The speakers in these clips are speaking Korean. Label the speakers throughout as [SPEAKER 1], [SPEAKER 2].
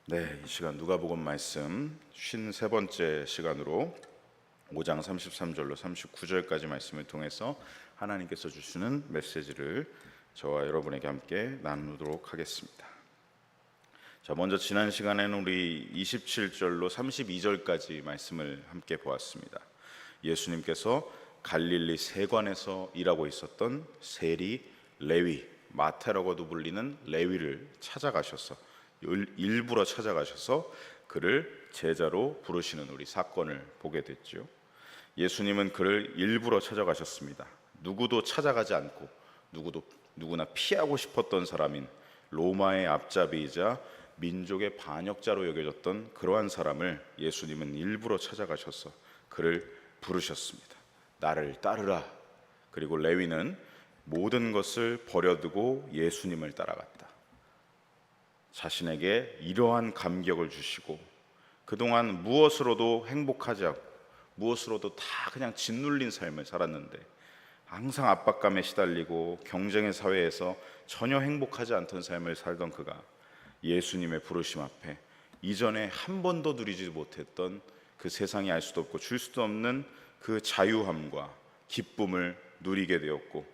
[SPEAKER 1] 네, 이 시간 누가복음 말씀 53번째 시간으로 5장 33절로 39절까지 말씀을 통해서 하나님께서 주시는 메시지를 저와 여러분에게 함께 나누도록 하겠습니다. 자, 먼저 지난 시간에는 우리 27절로 32절까지 말씀을 함께 보았습니다. 예수님께서 갈릴리 세관에서 일하고 있었던 세리, 레위, 마태라고도 불리는 레위를 찾아가셔서 일부러 찾아가셔서 그를 제자로 부르시는 우리 사건을 보게 됐죠. 예수님은 그를 일부러 찾아가셨습니다. 누구도 찾아가지 않고 누구나 피하고 싶었던 사람인 로마의 앞잡이이자 민족의 반역자로 여겨졌던 그러한 사람을 예수님은 일부러 찾아가셔서 그를 부르셨습니다. 나를 따르라. 그리고 레위는 모든 것을 버려두고 예수님을 따라갔다. 자신에게 이러한 감격을 주시고 그동안 무엇으로도 행복하지 않고 무엇으로도 다 그냥 짓눌린 삶을 살았는데 항상 압박감에 시달리고 경쟁의 사회에서 전혀 행복하지 않던 삶을 살던 그가 예수님의 부르심 앞에 이전에 한 번도 누리지 못했던 그 세상이 알 수도 없고 줄 수도 없는 그 자유함과 기쁨을 누리게 되었고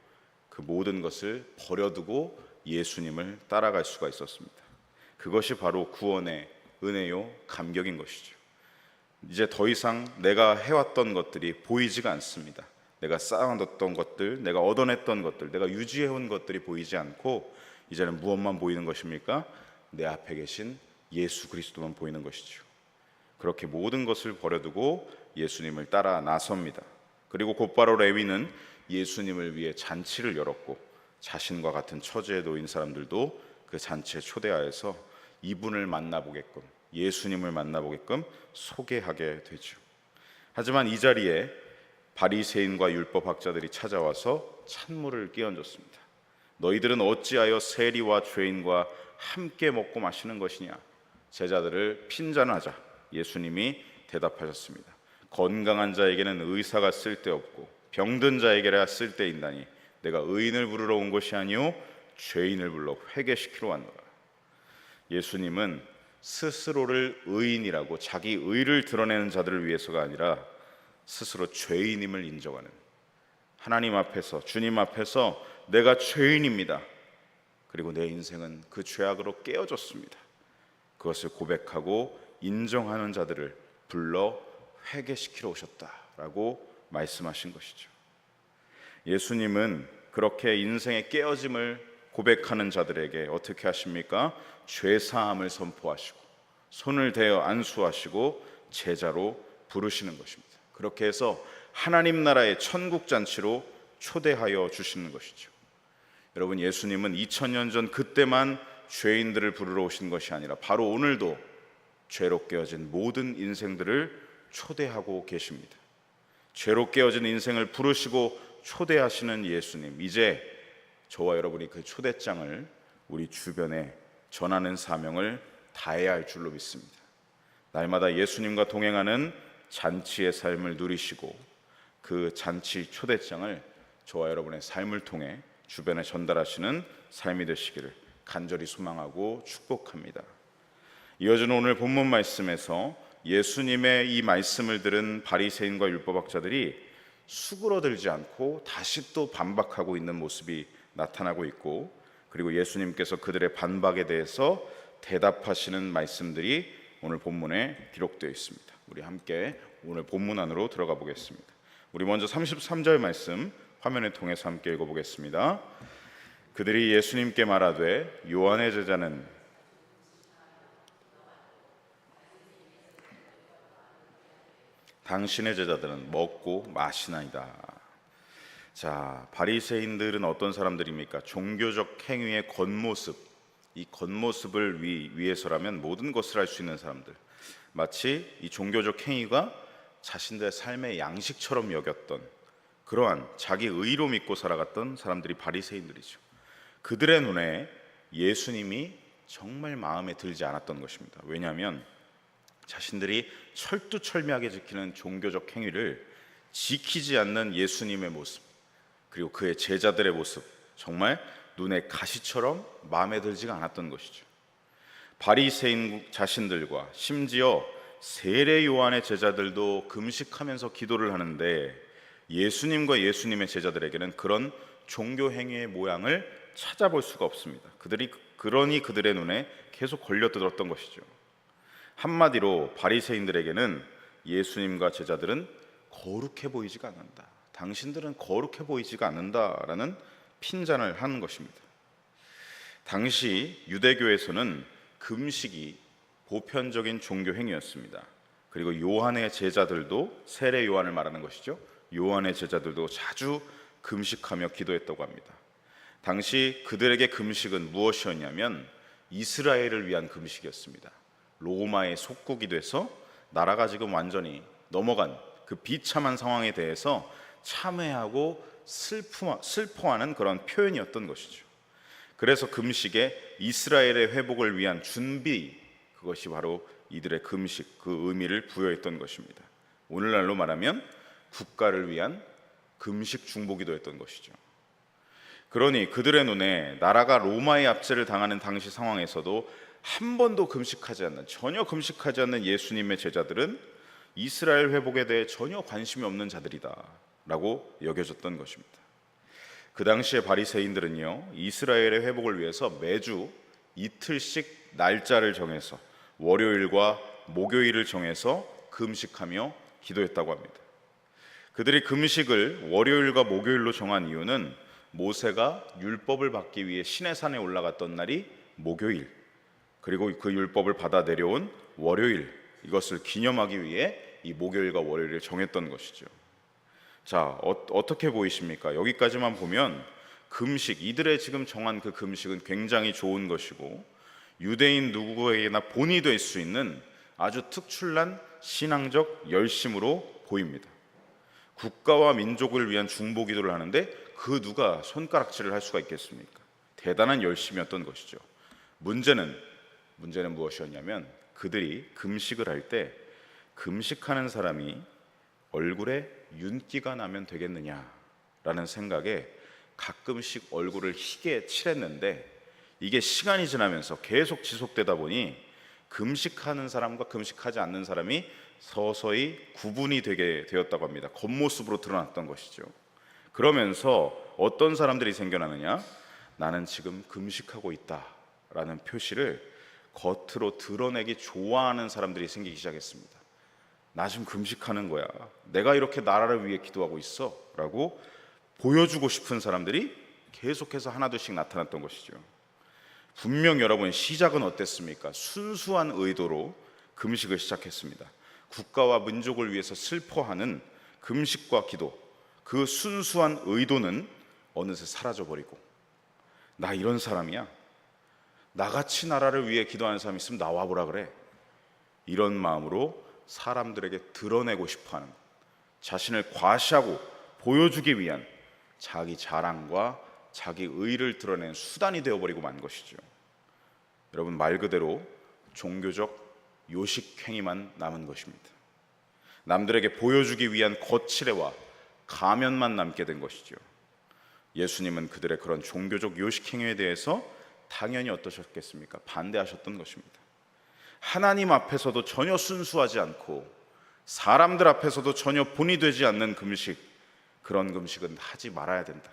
[SPEAKER 1] 그 모든 것을 버려두고 예수님을 따라갈 수가 있었습니다. 그것이 바로 구원의 은혜요 감격인 것이죠. 이제 더 이상 내가 해왔던 것들이 보이지가 않습니다. 내가 쌓아뒀던 것들, 내가 얻어냈던 것들, 내가 유지해온 것들이 보이지 않고 이제는 무엇만 보이는 것입니까? 내 앞에 계신 예수 그리스도만 보이는 것이죠. 그렇게 모든 것을 버려두고 예수님을 따라 나섭니다. 그리고 곧바로 레위는 예수님을 위해 잔치를 열었고 자신과 같은 처지에 놓인 사람들도 그 잔치에 초대하여서 이분을 만나보게끔, 예수님을 만나보게끔 소개하게 되죠. 하지만 이 자리에 바리새인과 율법학자들이 찾아와서 찬물을 끼얹었습니다. 너희들은 어찌하여 세리와 죄인과 함께 먹고 마시는 것이냐? 제자들을 핀잔하자 예수님이 대답하셨습니다. 건강한 자에게는 의사가 쓸데없고 병든 자에게라 쓸데있나니 내가 의인을 부르러 온 것이 아니요 죄인을 불러 회개시키러 왔노라. 예수님은 스스로를 의인이라고 자기 의를 드러내는 자들을 위해서가 아니라 스스로 죄인임을 인정하는, 하나님 앞에서, 주님 앞에서 내가 죄인입니다. 그리고 내 인생은 그 죄악으로 깨어졌습니다. 그것을 고백하고 인정하는 자들을 불러 회개시키러 오셨다라고 말씀하신 것이죠. 예수님은 그렇게 인생의 깨어짐을 고백하는 자들에게 어떻게 하십니까? 죄사함을 선포하시고 손을 대어 안수하시고 제자로 부르시는 것입니다. 그렇게 해서 하나님 나라의 천국 잔치로 초대하여 주시는 것이죠. 여러분, 예수님은 2000년 전 그때만 죄인들을 부르러 오신 것이 아니라 바로 오늘도 죄로 깨어진 모든 인생들을 초대하고 계십니다. 죄로 깨어진 인생을 부르시고 초대하시는 예수님, 이제 저와 여러분이 그 초대장을 우리 주변에 전하는 사명을 다해야 할 줄로 믿습니다. 날마다 예수님과 동행하는 잔치의 삶을 누리시고 그 잔치 초대장을 저와 여러분의 삶을 통해 주변에 전달하시는 삶이 되시기를 간절히 소망하고 축복합니다. 이어지는 오늘 본문 말씀에서 예수님의 이 말씀을 들은 바리새인과 율법학자들이 수그러들지 않고 다시 또 반박하고 있는 모습이 나타나고 있고, 그리고 예수님께서 그들의 반박에 대해서 대답하시는 말씀들이 오늘 본문에 기록되어 있습니다. 우리 함께 오늘 본문 안으로 들어가 보겠습니다. 우리 먼저 33절 말씀 화면을 통해서 함께 읽어보겠습니다. 그들이 예수님께 말하되 요한의 제자는 당신의 제자들은 먹고 마시나이다. 자, 바리새인들은 어떤 사람들입니까? 종교적 행위의 겉모습, 이 겉모습을 위해서라면 모든 것을 할 수 있는 사람들, 마치 이 종교적 행위가 자신들의 삶의 양식처럼 여겼던 그러한 자기 의로 믿고 살아갔던 사람들이 바리새인들이죠. 그들의 눈에 예수님이 정말 마음에 들지 않았던 것입니다. 왜냐하면 자신들이 철두철미하게 지키는 종교적 행위를 지키지 않는 예수님의 모습, 그리고 그의 제자들의 모습, 정말 눈에 가시처럼 마음에 들지가 않았던 것이죠. 바리새인 자신들과 심지어 세례 요한의 제자들도 금식하면서 기도를 하는데 예수님과 예수님의 제자들에게는 그런 종교 행위의 모양을 찾아볼 수가 없습니다. 그러니 그들의 눈에 계속 걸려들었던 것이죠. 한마디로 바리새인들에게는 예수님과 제자들은 거룩해 보이지가 않는다. 당신들은 거룩해 보이지가 않는다라는 핀잔을 하는 것입니다. 당시 유대교에서는 금식이 보편적인 종교 행위였습니다. 그리고 요한의 제자들도, 세례 요한을 말하는 것이죠, 요한의 제자들도 자주 금식하며 기도했다고 합니다. 당시 그들에게 금식은 무엇이었냐면 이스라엘을 위한 금식이었습니다. 로마의 속국이 돼서 나라가 지금 완전히 넘어간 그 비참한 상황에 대해서 참회하고 슬퍼하는 그런 표현이었던 것이죠. 그래서 금식에 이스라엘의 회복을 위한 준비, 그것이 바로 이들의 금식, 그 의미를 부여했던 것입니다. 오늘날로 말하면 국가를 위한 금식 중보기도였던 것이죠. 그러니 그들의 눈에 나라가 로마의 압제를 당하는 당시 상황에서도 한 번도 금식하지 않는, 전혀 금식하지 않는 예수님의 제자들은 이스라엘 회복에 대해 전혀 관심이 없는 자들이다 라고 여겨졌던 것입니다. 그 당시에 바리새인들은요, 이스라엘의 회복을 위해서 매주 이틀씩 날짜를 정해서 월요일과 목요일을 정해서 금식하며 기도했다고 합니다. 그들이 금식을 월요일과 목요일로 정한 이유는 모세가 율법을 받기 위해 시내산에 올라갔던 날이 목요일, 그리고 그 율법을 받아 내려온 월요일, 이것을 기념하기 위해 이 목요일과 월요일을 정했던 것이죠. 자, 어떻게 보이십니까? 여기까지만 보면 금식, 이들의 지금 정한 그 금식은 굉장히 좋은 것이고 유대인 누구에게나 본이 될 수 있는 아주 특출난 신앙적 열심으로 보입니다. 국가와 민족을 위한 중보 기도를 하는데 그 누가 손가락질을 할 수가 있겠습니까? 대단한 열심이었던 것이죠. 문제는 무엇이었냐면 그들이 금식을 할 때 금식하는 사람이 얼굴에 윤기가 나면 되겠느냐라는 생각에 가끔씩 얼굴을 희게 칠했는데 이게 시간이 지나면서 계속 지속되다 보니 금식하는 사람과 금식하지 않는 사람이 서서히 구분이 되게 되었다고 합니다. 겉모습으로 드러났던 것이죠. 그러면서 어떤 사람들이 생겨나느냐, 나는 지금 금식하고 있다라는 표시를 겉으로 드러내기 좋아하는 사람들이 생기기 시작했습니다. 나 지금 금식하는 거야, 내가 이렇게 나라를 위해 기도하고 있어 라고 보여주고 싶은 사람들이 계속해서 하나둘씩 나타났던 것이죠. 분명 여러분, 시작은 어땠습니까? 순수한 의도로 금식을 시작했습니다. 국가와 민족을 위해서 슬퍼하는 금식과 기도, 그 순수한 의도는 어느새 사라져버리고, 나 이런 사람이야, 나같이 나라를 위해 기도하는 사람이 있으면 나와보라 그래, 이런 마음으로 사람들에게 드러내고 싶어하는, 자신을 과시하고 보여주기 위한 자기 자랑과 자기 의를 드러내는 수단이 되어버리고 만 것이죠. 여러분, 말 그대로 종교적 요식 행위만 남은 것입니다. 남들에게 보여주기 위한 거칠애와 가면만 남게 된 것이죠. 예수님은 그들의 그런 종교적 요식 행위에 대해서 당연히 어떠셨겠습니까? 반대하셨던 것입니다. 하나님 앞에서도 전혀 순수하지 않고 사람들 앞에서도 전혀 본이 되지 않는 금식, 그런 금식은 하지 말아야 된다.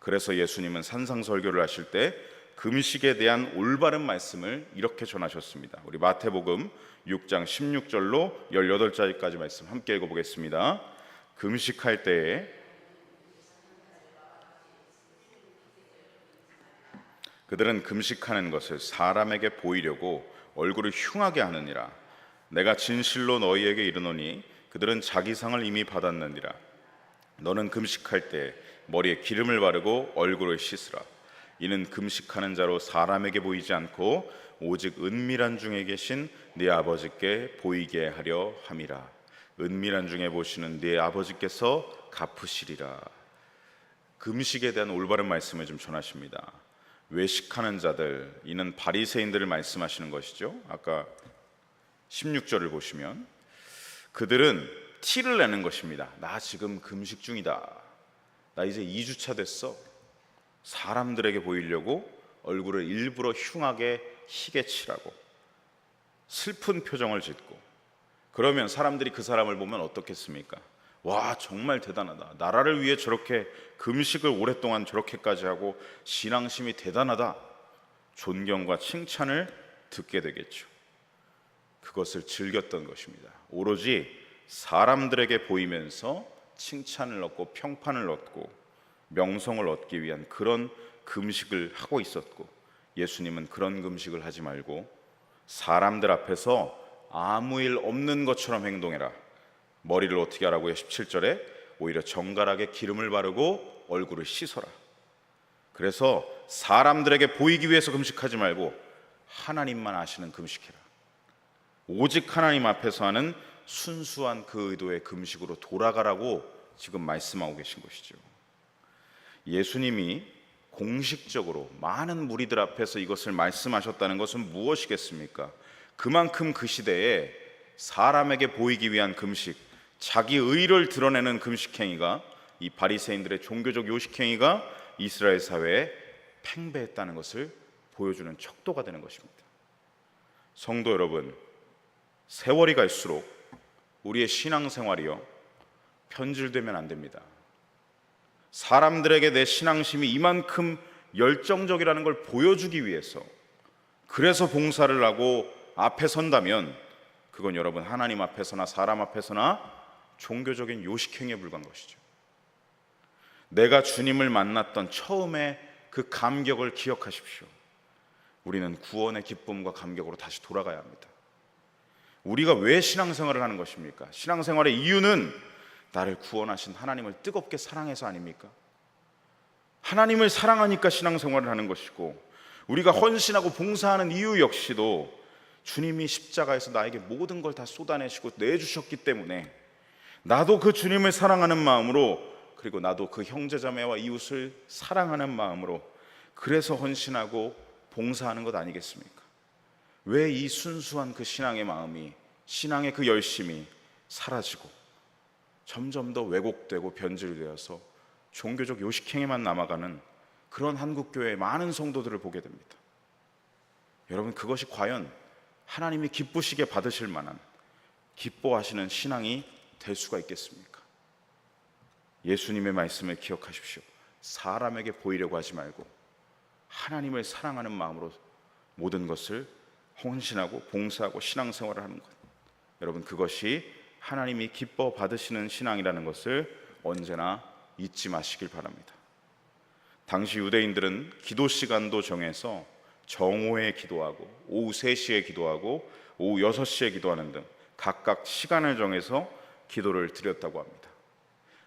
[SPEAKER 1] 그래서 예수님은 산상설교를 하실 때 금식에 대한 올바른 말씀을 이렇게 전하셨습니다. 우리 마태복음 6장 16절로 18절까지 말씀 함께 읽어보겠습니다. 금식할 때에 그들은 금식하는 것을 사람에게 보이려고 얼굴을 흉하게 하느니라. 내가 진실로 너희에게 이르노니 그들은 자기 상을 이미 받았느니라. 너는 금식할 때 머리에 기름을 바르고 얼굴을 씻으라. 이는 금식하는 자로 사람에게 보이지 않고 오직 은밀한 중에 계신 네 아버지께 보이게 하려 함이라. 은밀한 중에 보시는 네 아버지께서 갚으시리라. 금식에 대한 올바른 말씀을 좀 전하십니다. 외식하는 자들, 이는 바리새인들을 말씀하시는 것이죠. 아까 16절을 보시면 그들은 티를 내는 것입니다. 나 지금 금식 중이다, 나 이제 2주차 됐어. 사람들에게 보이려고 얼굴을 일부러 흉하게 희게 칠하고 슬픈 표정을 짓고, 그러면 사람들이 그 사람을 보면 어떻겠습니까? 와, 정말 대단하다. 나라를 위해 저렇게 금식을 오랫동안 저렇게까지 하고 신앙심이 대단하다. 존경과 칭찬을 듣게 되겠죠. 그것을 즐겼던 것입니다. 오로지 사람들에게 보이면서 칭찬을 얻고 평판을 얻고 명성을 얻기 위한 그런 금식을 하고 있었고, 예수님은 그런 금식을 하지 말고 사람들 앞에서 아무 일 없는 것처럼 행동해라. 머리를 어떻게 하라고요? 17절에 오히려 정갈하게 기름을 바르고 얼굴을 씻어라. 그래서 사람들에게 보이기 위해서 금식하지 말고 하나님만 아시는 금식해라. 오직 하나님 앞에서 하는 순수한 그 의도의 금식으로 돌아가라고 지금 말씀하고 계신 것이죠. 예수님이 공식적으로 많은 무리들 앞에서 이것을 말씀하셨다는 것은 무엇이겠습니까? 그만큼 그 시대에 사람에게 보이기 위한 금식, 자기 의를 드러내는 금식 행위가, 이 바리새인들의 종교적 요식 행위가 이스라엘 사회에 팽배했다는 것을 보여주는 척도가 되는 것입니다. 성도 여러분, 세월이 갈수록 우리의 신앙생활이요 변질되면 안 됩니다. 사람들에게 내 신앙심이 이만큼 열정적이라는 걸 보여주기 위해서, 그래서 봉사를 하고 앞에 선다면 그건 여러분 하나님 앞에서나 사람 앞에서나 종교적인 요식행위에 불과한 것이죠. 내가 주님을 만났던 처음에 그 감격을 기억하십시오. 우리는 구원의 기쁨과 감격으로 다시 돌아가야 합니다. 우리가 왜 신앙생활을 하는 것입니까? 신앙생활의 이유는 나를 구원하신 하나님을 뜨겁게 사랑해서 아닙니까? 하나님을 사랑하니까 신앙생활을 하는 것이고, 우리가 헌신하고 봉사하는 이유 역시도 주님이 십자가에서 나에게 모든 걸 다 쏟아내시고 내주셨기 때문에 나도 그 주님을 사랑하는 마음으로, 그리고 나도 그 형제자매와 이웃을 사랑하는 마음으로 그래서 헌신하고 봉사하는 것 아니겠습니까? 왜 이 순수한 그 신앙의 마음이, 신앙의 그 열심이 사라지고 점점 더 왜곡되고 변질되어서 종교적 요식행위만 남아가는 그런 한국교회의 많은 성도들을 보게 됩니다. 여러분, 그것이 과연 하나님이 기쁘시게 받으실 만한, 기뻐하시는 신앙이 될 수가 있겠습니까? 예수님의 말씀을 기억하십시오. 사람에게 보이려고 하지 말고 하나님을 사랑하는 마음으로 모든 것을 헌신하고 봉사하고 신앙생활을 하는 것, 여러분 그것이 하나님이 기뻐 받으시는 신앙이라는 것을 언제나 잊지 마시길 바랍니다. 당시 유대인들은 기도 시간도 정해서 정오에 기도하고 오후 3시에 기도하고 오후 6시에 기도하는 등 각각 시간을 정해서 기도를 드렸다고 합니다.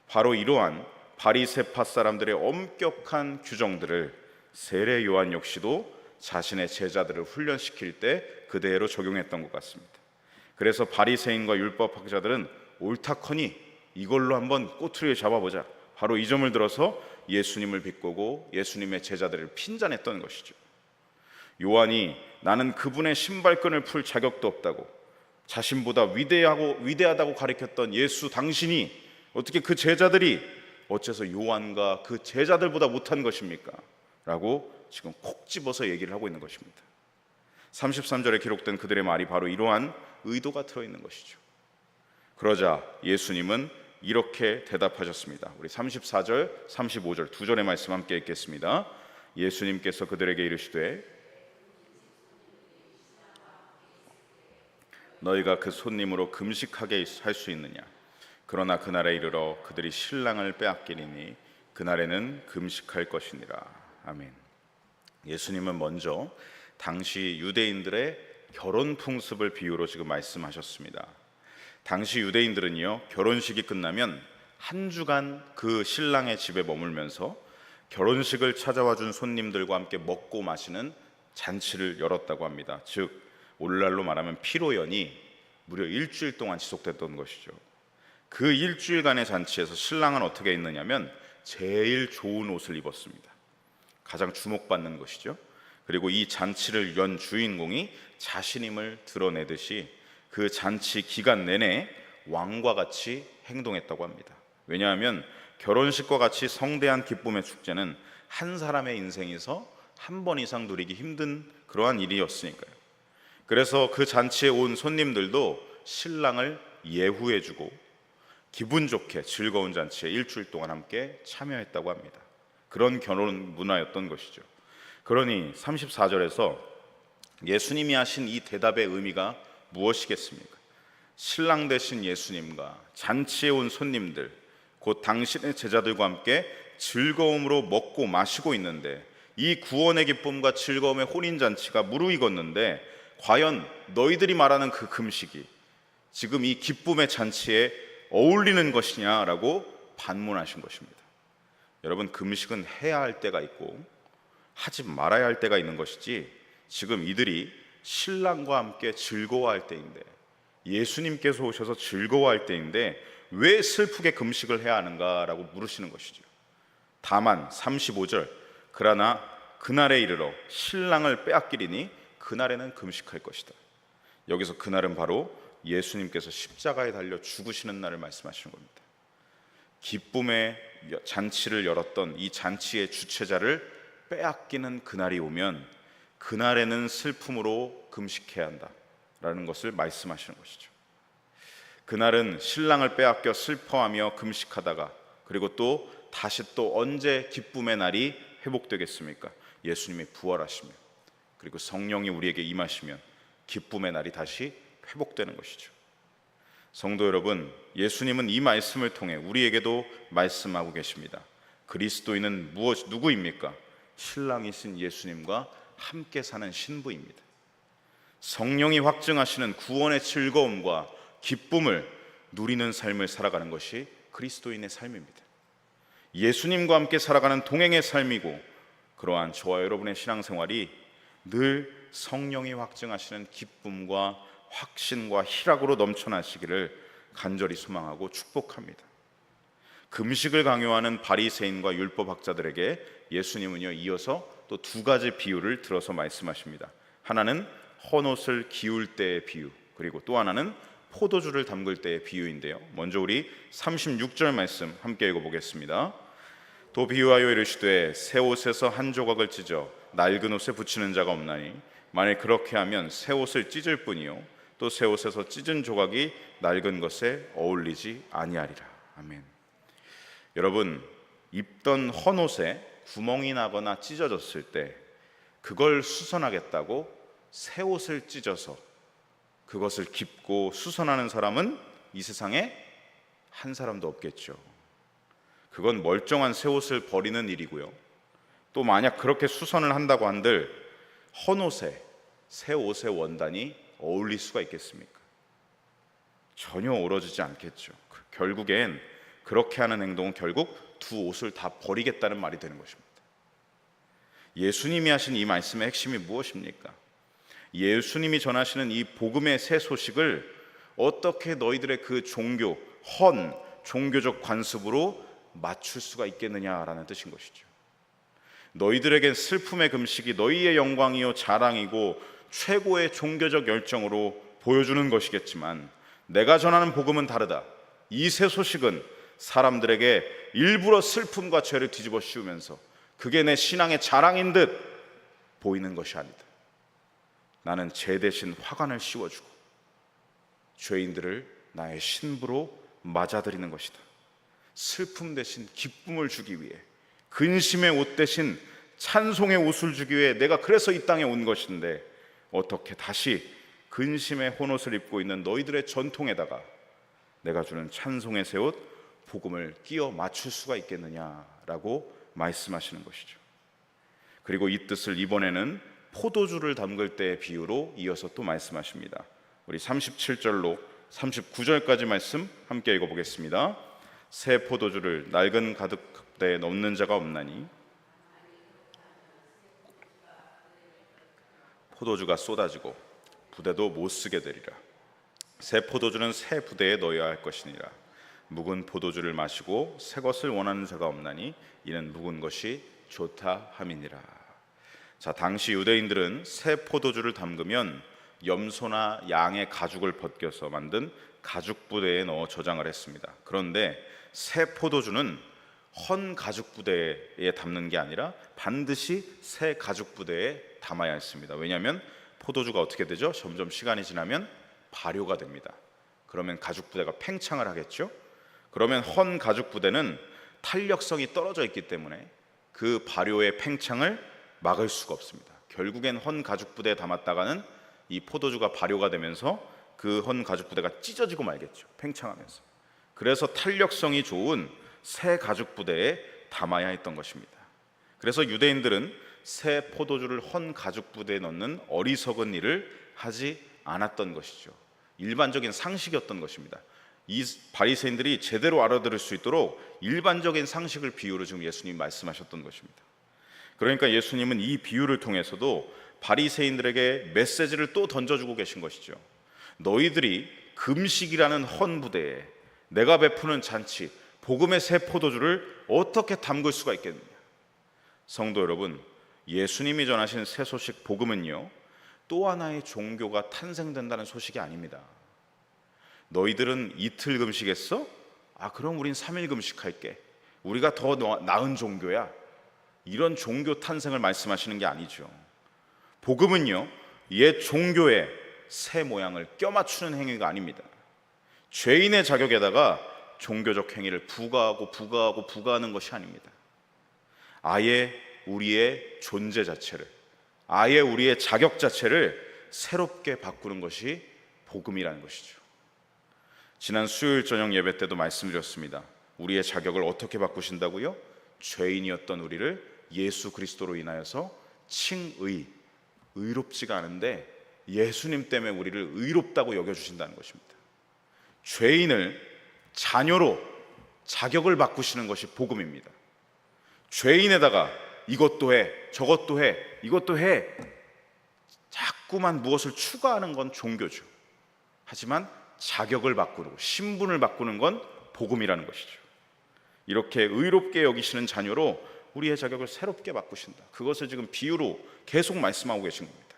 [SPEAKER 1] 바로 이러한 바리새파 사람들의 엄격한 규정들을 세례 요한 역시도 자신의 제자들을 훈련시킬 때 그대로 적용했던 것 같습니다. 그래서 바리새인과 율법학자들은 옳다커니 이걸로 한번 꼬투리를 잡아보자, 바로 이 점을 들어서 예수님을 비꼬고 예수님의 제자들을 핀잔했던 것이죠. 요한이 나는 그분의 신발끈을 풀 자격도 없다고, 자신보다 위대하다고 가리켰던 예수 당신이 어떻게 그 제자들이 어째서 요한과 그 제자들보다 못한 것입니까? 라고 지금 콕 집어서 얘기를 하고 있는 것입니다. 33절에 기록된 그들의 말이 바로 이러한 의도가 들어있는 것이죠. 그러자 예수님은 이렇게 대답하셨습니다. 우리 34절, 35절 두 절의 말씀 함께 읽겠습니다. 예수님께서 그들에게 이르시되 너희가 그 손님으로 금식하게 할 수 있느냐? 그러나 그날에 이르러 그들이 신랑을 빼앗기리니 그날에는 금식할 것이니라. 아멘. 예수님은 먼저 당시 유대인들의 결혼 풍습을 비유로 지금 말씀하셨습니다. 당시 유대인들은요, 결혼식이 끝나면 한 주간 그 신랑의 집에 머물면서 결혼식을 찾아와 준 손님들과 함께 먹고 마시는 잔치를 열었다고 합니다. 즉 오늘날로 말하면 피로연이 무려 일주일 동안 지속됐던 것이죠. 그 일주일간의 잔치에서 신랑은 어떻게 했느냐면 제일 좋은 옷을 입었습니다. 가장 주목받는 것이죠. 그리고 이 잔치를 연 주인공이 자신임을 드러내듯이 그 잔치 기간 내내 왕과 같이 행동했다고 합니다. 왜냐하면 결혼식과 같이 성대한 기쁨의 축제는 한 사람의 인생에서 한 번 이상 누리기 힘든 그러한 일이었으니까요. 그래서 그 잔치에 온 손님들도 신랑을 예후해주고 기분 좋게 즐거운 잔치에 일주일 동안 함께 참여했다고 합니다. 그런 결혼 문화였던 것이죠. 그러니 34절에서 예수님이 하신 이 대답의 의미가 무엇이겠습니까? 신랑 되신 예수님과 잔치에 온 손님들, 곧 당신의 제자들과 함께 즐거움으로 먹고 마시고 있는데, 이 구원의 기쁨과 즐거움의 혼인잔치가 무르익었는데, 과연 너희들이 말하는 그 금식이 지금 이 기쁨의 잔치에 어울리는 것이냐라고 반문하신 것입니다. 여러분, 금식은 해야 할 때가 있고 하지 말아야 할 때가 있는 것이지, 지금 이들이 신랑과 함께 즐거워할 때인데, 예수님께서 오셔서 즐거워할 때인데 왜 슬프게 금식을 해야 하는가라고 물으시는 것이죠. 다만 35절, 그러나 그날에 이르러 신랑을 빼앗기리니 그날에는 금식할 것이다. 여기서 그날은 바로 예수님께서 십자가에 달려 죽으시는 날을 말씀하시는 겁니다. 기쁨의 잔치를 열었던 이 잔치의 주체자를 빼앗기는 그날이 오면 그날에는 슬픔으로 금식해야 한다라는 것을 말씀하시는 것이죠. 그날은 신랑을 빼앗겨 슬퍼하며 금식하다가, 그리고 또 다시 또 언제 기쁨의 날이 회복되겠습니까? 예수님이 부활하시며, 그리고 성령이 우리에게 임하시면 기쁨의 날이 다시 회복되는 것이죠. 성도 여러분, 예수님은 이 말씀을 통해 우리에게도 말씀하고 계십니다. 그리스도인은 누구입니까? 신랑이신 예수님과 함께 사는 신부입니다. 성령이 확증하시는 구원의 즐거움과 기쁨을 누리는 삶을 살아가는 것이 그리스도인의 삶입니다. 예수님과 함께 살아가는 동행의 삶이고, 그러한 저와 여러분의 신앙생활이 늘 성령이 확증하시는 기쁨과 확신과 희락으로 넘쳐나시기를 간절히 소망하고 축복합니다. 금식을 강요하는 바리새인과 율법학자들에게 예수님은요, 이어서 또 두 가지 비유를 들어서 말씀하십니다. 하나는 헌옷을 기울 때의 비유, 그리고 또 하나는 포도주를 담글 때의 비유인데요. 먼저 우리 36절 말씀 함께 읽어보겠습니다. 또 비유하여 이르시되 새 옷에서 한 조각을 찢어 낡은 옷에 붙이는 자가 없나니, 만일 그렇게 하면 새 옷을 찢을 뿐이요 또 새 옷에서 찢은 조각이 낡은 것에 어울리지 아니하리라. 아멘. 여러분, 입던 헌옷에 구멍이 나거나 찢어졌을 때 그걸 수선하겠다고 새 옷을 찢어서 그것을 깁고 수선하는 사람은 이 세상에 한 사람도 없겠죠. 그건 멀쩡한 새 옷을 버리는 일이고요, 또 만약 그렇게 수선을 한다고 한들 헌옷에 새 옷의 원단이 어울릴 수가 있겠습니까? 전혀 어우러지지 않겠죠. 결국엔 그렇게 하는 행동은 결국 두 옷을 다 버리겠다는 말이 되는 것입니다. 예수님이 하신 이 말씀의 핵심이 무엇입니까? 예수님이 전하시는 이 복음의 새 소식을 어떻게 너희들의 그 종교적 관습으로 맞출 수가 있겠느냐라는 뜻인 것이죠. 너희들에겐 슬픔의 금식이 너희의 영광이요 자랑이고 최고의 종교적 열정으로 보여주는 것이겠지만, 내가 전하는 복음은 다르다. 이 새 소식은 사람들에게 일부러 슬픔과 죄를 뒤집어 씌우면서 그게 내 신앙의 자랑인 듯 보이는 것이 아니다. 나는 죄 대신 화관을 씌워주고 죄인들을 나의 신부로 맞아들이는 것이다. 슬픔 대신 기쁨을 주기 위해, 근심의 옷 대신 찬송의 옷을 주기 위해 내가 그래서 이 땅에 온 것인데, 어떻게 다시 근심의 헌옷을 입고 있는 너희들의 전통에다가 내가 주는 찬송의 새 옷, 복음을 끼워 맞출 수가 있겠느냐라고 말씀하시는 것이죠. 그리고 이 뜻을 이번에는 포도주를 담글 때의 비유로 이어서 또 말씀하십니다. 우리 37절로 39절까지 말씀 함께 읽어보겠습니다. 새 포도주를 낡은 가득대에 넣는 자가 없나니, 포도주가 쏟아지고 부대도 못 쓰게 되리라. 새 포도주는 새 부대에 넣어야 할 것이니라. 묵은 포도주를 마시고 새 것을 원하는 자가 없나니, 이는 묵은 것이 좋다 함이니라. 자, 당시 유대인들은 새 포도주를 담그면 염소나 양의 가죽을 벗겨서 만든 가죽 부대에 넣어 저장을 했습니다. 그런데 새 포도주는 헌 가죽 부대에 담는 게 아니라 반드시 새 가죽 부대에 담아야 했습니다. 왜냐하면 포도주가 어떻게 되죠? 점점 시간이 지나면 발효가 됩니다. 그러면 가죽 부대가 팽창을 하겠죠. 그러면 헌 가죽 부대는 탄력성이 떨어져 있기 때문에 그 발효의 팽창을 막을 수가 없습니다. 결국엔 헌 가죽 부대에 담았다가는 이 포도주가 발효가 되면서 그 헌 가죽 부대가 찢어지고 말겠죠. 팽창하면서. 그래서 탄력성이 좋은 새 가죽 부대에 담아야 했던 것입니다. 그래서 유대인들은 새 포도주를 헌 가죽 부대에 넣는 어리석은 일을 하지 않았던 것이죠. 일반적인 상식이었던 것입니다. 이 바리새인들이 제대로 알아들을 수 있도록 일반적인 상식을 비유로 지금 예수님이 말씀하셨던 것입니다. 그러니까 예수님은 이 비유를 통해서도 바리새인들에게 메시지를 또 던져주고 계신 것이죠. 너희들이 금식이라는 헌 부대에 내가 베푸는 잔치, 복음의 새 포도주를 어떻게 담글 수가 있겠느냐. 성도 여러분, 예수님이 전하신 새 소식 복음은요, 또 하나의 종교가 탄생된다는 소식이 아닙니다. 너희들은 이틀 금식했어? 그럼 우린 3일 금식할게. 우리가 더 나은 종교야. 이런 종교 탄생을 말씀하시는 게 아니죠. 복음은요, 옛 종교의 새 모양을 껴맞추는 행위가 아닙니다. 죄인의 자격에다가 종교적 행위를 부과하는 것이 아닙니다. 아예 우리의 존재 자체를, 아예 우리의 자격 자체를 새롭게 바꾸는 것이 복음이라는 것이죠. 지난 수요일 저녁 예배 때도 말씀드렸습니다. 우리의 자격을 어떻게 바꾸신다고요? 죄인이었던 우리를 예수 그리스도로 인하여서 칭의, 의롭지가 않은데 예수님 때문에 우리를 의롭다고 여겨주신다는 것입니다. 죄인을 자녀로 자격을 바꾸시는 것이 복음입니다. 죄인에다가 이것도 해, 저것도 해, 이것도 해, 자꾸만 무엇을 추가하는 건 종교죠. 하지만 자격을 바꾸고 신분을 바꾸는 건 복음이라는 것이죠. 이렇게 의롭게 여기시는 자녀로 우리의 자격을 새롭게 바꾸신다. 그것을 지금 비유로 계속 말씀하고 계신 겁니다.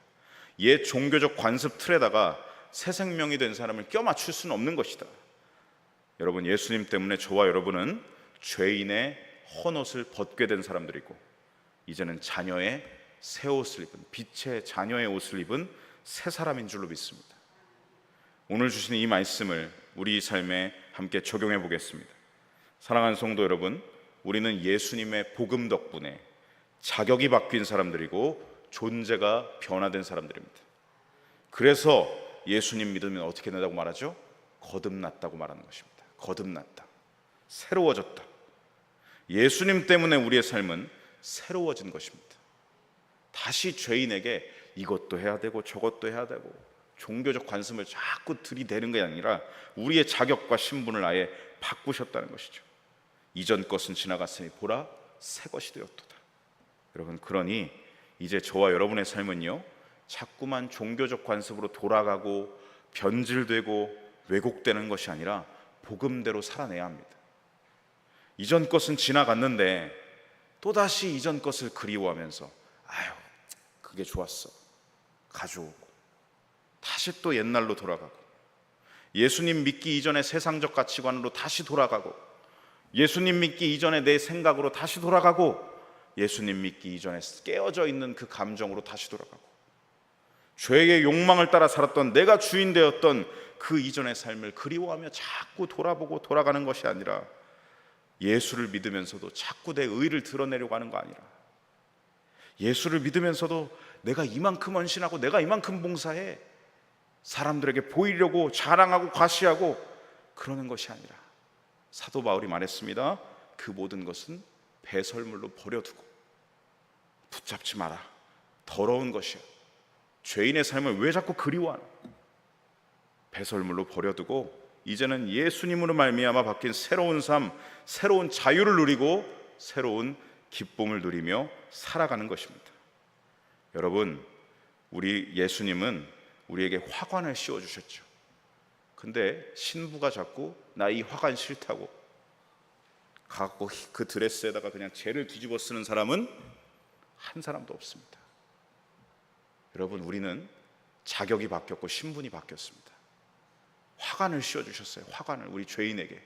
[SPEAKER 1] 옛 종교적 관습 틀에다가 새 생명이 된 사람을 껴맞출 수는 없는 것이다. 여러분, 예수님 때문에 저와 여러분은 죄인의 헌옷을 벗게 된 사람들이고 이제는 자녀의 새 옷을 입은, 빛의 자녀의 옷을 입은 새 사람인 줄로 믿습니다. 오늘 주시는 이 말씀을 우리 삶에 함께 적용해 보겠습니다. 사랑하는 성도 여러분, 우리는 예수님의 복음 덕분에 자격이 바뀐 사람들이고 존재가 변화된 사람들입니다. 그래서 예수님 믿으면 어떻게 된다고 말하죠? 거듭났다고 말하는 것입니다. 거듭났다, 새로워졌다. 예수님 때문에 우리의 삶은 새로워진 것입니다. 다시 죄인에게 이것도 해야 되고 저것도 해야 되고 종교적 관습을 자꾸 들이대는 게 아니라 우리의 자격과 신분을 아예 바꾸셨다는 것이죠. 이전 것은 지나갔으니 보라, 새 것이 되었도다. 여러분, 그러니 이제 저와 여러분의 삶은요, 자꾸만 종교적 관습으로 돌아가고 변질되고 왜곡되는 것이 아니라 복음대로 살아내야 합니다. 이전 것은 지나갔는데 또다시 이전 것을 그리워하면서 그게 좋았어 가져오고 다시 또 옛날로 돌아가고, 예수님 믿기 이전의 세상적 가치관으로 다시 돌아가고, 예수님 믿기 이전에 내 생각으로 다시 돌아가고, 예수님 믿기 이전에 깨어져 있는 그 감정으로 다시 돌아가고, 죄의 욕망을 따라 살았던 내가 주인 되었던 그 이전의 삶을 그리워하며 자꾸 돌아보고 돌아가는 것이 아니라, 예수를 믿으면서도 자꾸 내 의를 드러내려고 하는 거 아니라, 예수를 믿으면서도 내가 이만큼 헌신하고 내가 이만큼 봉사해 사람들에게 보이려고 자랑하고 과시하고 그러는 것이 아니라, 사도 바울이 말했습니다. 그 모든 것은 배설물로 버려두고, 붙잡지 마라, 더러운 것이야. 죄인의 삶을 왜 자꾸 그리워하나? 배설물로 버려두고 이제는 예수님으로 말미암아 바뀐 새로운 삶, 새로운 자유를 누리고 새로운 기쁨을 누리며 살아가는 것입니다. 여러분, 우리 예수님은 우리에게 화관을 씌워주셨죠. 근데 신부가 자꾸 나 이 화관 싫다고 갖고 그 드레스에다가 그냥 죄를 뒤집어 쓰는 사람은 한 사람도 없습니다. 여러분, 우리는 자격이 바뀌었고 신분이 바뀌었습니다. 화관을 씌워주셨어요. 화관을 우리 죄인에게.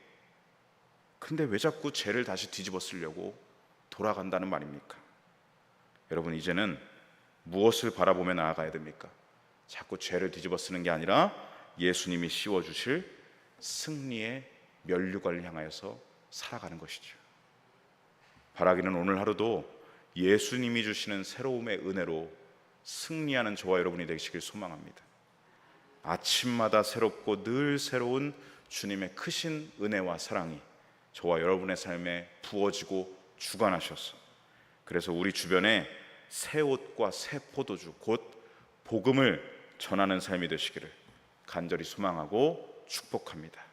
[SPEAKER 1] 근데 왜 자꾸 죄를 다시 뒤집어 쓰려고 돌아간다는 말입니까? 여러분, 이제는 무엇을 바라보며 나아가야 됩니까? 자꾸 죄를 뒤집어 쓰는 게 아니라 예수님이 씌워주실 승리의 면류관을 향하여서 살아가는 것이죠. 바라기는 오늘 하루도 예수님이 주시는 새로움의 은혜로 승리하는 저와 여러분이 되시길 소망합니다. 아침마다 새롭고 늘 새로운 주님의 크신 은혜와 사랑이 저와 여러분의 삶에 부어지고 주관하셔서, 그래서 우리 주변에 새 옷과 새 포도주 곧 복음을 전하는 삶이 되시기를 간절히 소망하고 축복합니다.